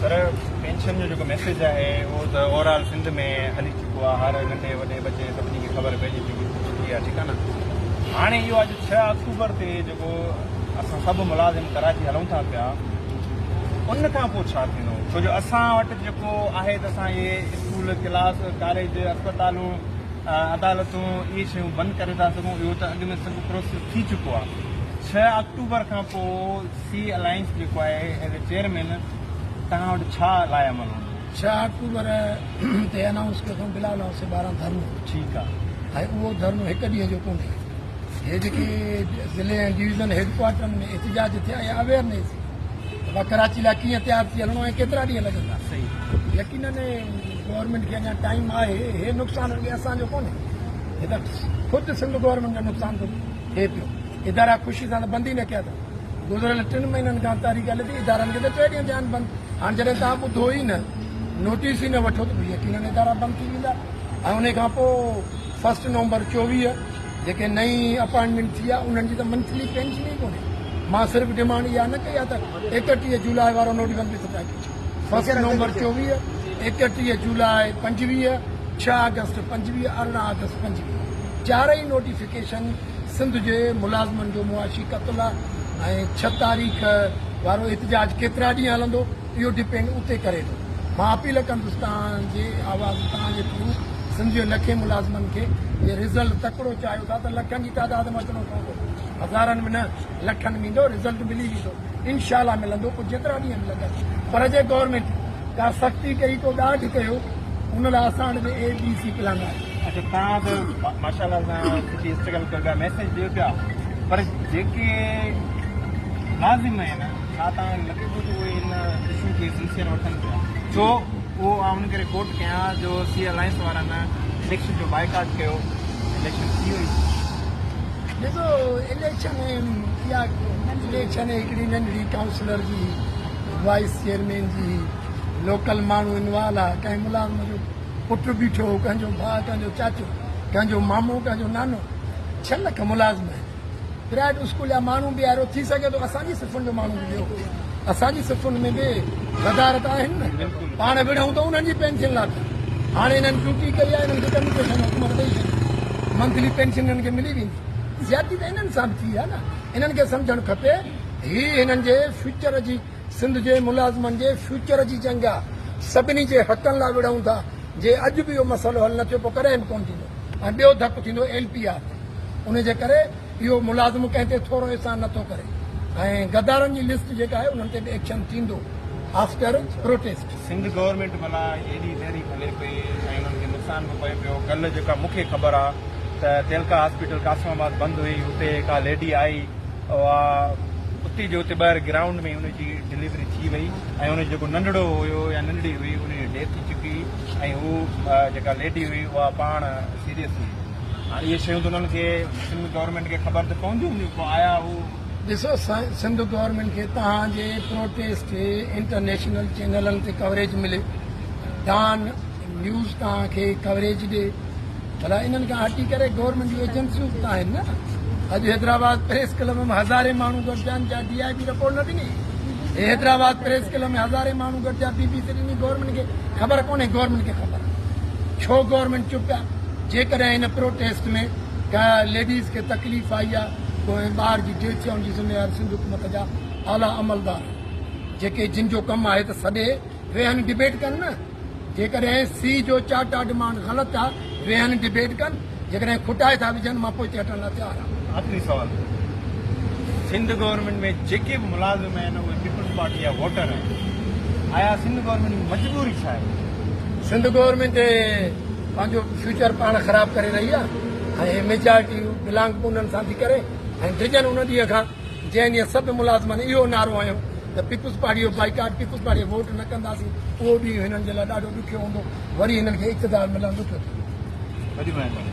sir pension जो जेको message आहे उहो त ओवरऑल सिंध में हली चुको आहे हर नंढे वॾे बचे सभिनी खे ख़बर पइजी चुकी आहे ठीकु आहे न हाणे इहो अॼु 6 अक्टूबर ते जेको असां सभु मुलाज़िम कराची हलूं था पिया उन खां पोइ छा थींदो छो जो असां वटि जेको आहे त असां इहे स्कूल क्लास कॉलेज अस्पतालूं अदालतूं इहे शयूं बंदि करे था सघूं इहो त अॻु में सभु प्रोसेस थी चुको आहे 6 अक्टूबर खां पोइ सी अलायंस जेको आहे एज़ ए चेयरमैन तव्हां वटि छा लाइ अमल हूंदो 6 अक्टूबर ते अनाउंस कयो बिलाल से 12 धर्म ठीकु आहे ऐं उहो धर्म हिकु ॾींहं जो कोन्हे हे जेके ज़िले ऐं डिवीज़न हेडक्वार्टरनि में एहतजाज थिया या अवेयरनेस भई कराची लाइ कीअं तयारु थी हलणो ऐं केतिरा ॾींहं लॻंदा सही यकीनन गवर्नमेंट खे अञा टाइम आहे हे नुक़सानु अॻे असांजो कोन्हे हे त ख़ुदि सिंध गवर्नमेंट जो नुक़सानु थो थिए पियो इदारा ख़ुशी सां त बंदि ई न कया अथव गुज़िरियल 3 महीननि खां तारीख़ हले थी इदारनि खे त 3 ॾींहं थिया आहिनि बंदि हाणे जॾहिं तव्हां ॿुधो ई न नोटिस ई न वठो त यकीनन इदारा बंदि थी वेंदा ऐं उन खां पोइ 1 नवंबर 24 जेके नई अपॉइंटमेंट थी आहे उन्हनि जी त मंथली पेंशन ई कोन्हे मां सिर्फ़ु डिमांड इहा न कई आहे त 31 जुलाई वारो नोटिफिकेशन 1 नवंबर 24 31 जुलाई 25 6 अगस्त 25 18 अगस्त 25 चारई नोटिफिकेशन सिंध जे मुलाज़िमनि जो मुआशी क़त्ल ऐं 6 तारीख़ वारो एहतजाज केतिरा ॾींहं हलंदो इहो डिपेंड उते करे थो मां अपील कंदुसि तव्हांजे आवाज़ तव्हांजे थ्रू सिंध जे लखे मुलाज़िमनि खे इहे रिज़ल्ट तकिड़ो चाहियो था त लखनि जी तादाद में अचिणो पवंदो हज़ारनि में न लखनि में ईंदो रिज़ल्ट मिली वेंदो इनशाला मिलंदो पोइ जेतिरा ॾींहं मिलंदा पर जे गवर्नमेंट का सख़्ती कई को ॾाढ कयो उन लाइ असां वटि ABC प्लान आहे अच्छा तव्हां त माशाल्लाह सां सुठी स्ट्रगल कयो पिया मैसेज ॾियो पिया पर जेके लाज़िम आहिनि छा तव्हांखे लॻे थो त उहे इन इशू खे सिंसियर वठनि पिया छो उहो उन्हनि खे रिपोर्ट कयां जो सी अलायंस वारनि इलेक्शन जो बाइकाट कयो इलेक्शन थी वई ॾिसो इलेक्शन हिकिड़ी नंढड़ी काउंसलर जी वाइस चेयरमैन जी लोकल माण्हू इनवॉल्व आहे कंहिं मुलाज़िम जो पुटु बीठो कंहिंजो भाउ कंहिंजो चाचो कंहिंजो मामो कंहिंजो नानो 6 लख मुलाज़िम आहिनि प्राइवेट स्कूल जा माण्हू बि अहिड़ो थी सघे थो असांजी सिफ़ुनि जो माण्हू बि वियो असांजी सिफ़ुनि में बि वधारत आहिनि न पाण विढ़ूं त उन्हनि जी पेंशन लाइ हाणे हिननि ड्यूटी कई आहे हिननि खे कम्यूनिकेशन हुकूमत ॾेई छॾी मंथली पेंशन हिननि खे मिली वेंदी ज़्यादती त हिननि सां बि थी आहे न हिननि खे सम्झणु खपे हीअ हिननि जे फ्यूचर जी सिंध जे मुलाज़िमनि जे फ्यूचर जी जंग आहे सभिनी जे हक़नि लाइ विढ़ूं था जे अॼु बि इहो मसइलो हल न थियो पोइ कॾहिं बि कोन थींदो ऐं ॿियो धकु थींदो LPR उन जे करे इहो मुलाज़िम कंहिं ते थोरो एहसान नथो करे ऐं गद्दारनि जी लिस्ट जेका आहे उन्हनि ते बि एक्शन थींदो आफ्टर प्रोटेस्ट सिंध गवर्नमेंट भला एॾी देरी हले पई ऐं उन्हनि खे नुक़सानु बि पए पियो कल्ह जेका मूंखे ख़बर आहे त तेलका हॉस्पिटल कासिमाबाद बंदि हुई हुते का लेडी आई उहा उते जो उते ॿाहिरि ग्राउंड में हुनजी डिलीवरी थी वई ऐं हुन जेको नंढड़ो हुयो या नंढड़ी हुई हुनजी डेथ थी चुकी ऐं हू जेका लेडी हुई उहा पाण सीरियस हुई हाणे इहे शयूं त उन्हनि खे सिंध गवर्नमेंट खे ख़बर त पवंदियूं हूंदियूं पोइ आया हू ॾिसो सिंध गवर्नमेंट खे तव्हांजे प्रोटेस्ट खे इंटरनेशनल चैनलनि ते कवरेज मिले डान न्यूज़ तव्हांखे कवरेज ॾे भला इन्हनि खां हटी करे गवर्नमेंट जूं एजेंसियूं त आहिनि न अॼु हैदराबाद प्रेस क्लब में 1000 माण्हू गॾिजा जा DIB रिपोर्ट न ॾिनी हैदराबाद प्रेस क्लब में 1000 माण्हू गॾिजा BBC ॾिनी गवर्नमेंट खे ख़बर कोन्हे गवर्नमेंट खे ख़बर छो गवर्नमेंट चुप आहे जेकॾहिं हिन प्रोटेस्ट में का लेडीज़ खे तकलीफ़ आई आहे पोइ ॿार जी डेथ थियण जी ज़िम्मेवार सिंध हुकूमत जा आला अमलदार जेके जिन जो कमु आहे त सॾे वेहनि डिबेट कनि न जेकॾहिं C जो चार्टा डिमांड ग़लति आहे वेहनि डिबेट कनि जेकॾहिं खुटाए था विझनि मां पोइ हटण लाइ तयारु आहियां आख़िरी सवाल सिंध गवर्नमेंट में जेके बि मुलाज़िम आहिनि उहे पीपल्स पार्टी जा वोटर आहिनि आया सिंध गवर्नमेंट जी मजबूरी छा आहे सिंध गवर्नमेंट पंहिंजो फ्यूचर पाण ख़राबु करे रही आहे ऐं मेजॉरिटी बिलोंग उन्हनि सां थी करे ऐं डिजन उन ॾींहं खां जंहिं ॾींहुं सभु मुलाज़िमनि इहो नारो आयो त पीपल्स पार्टी जो बाइकाट पीपल्स पार्टी वोट न कंदासीं उहो ॾींहुं हिननि जे लाइ ॾाढो ॾुखियो हूंदो वरी हिननि खे इक़्तिदार मिलणु ॾुखियो थींदो वॾी महिरबानी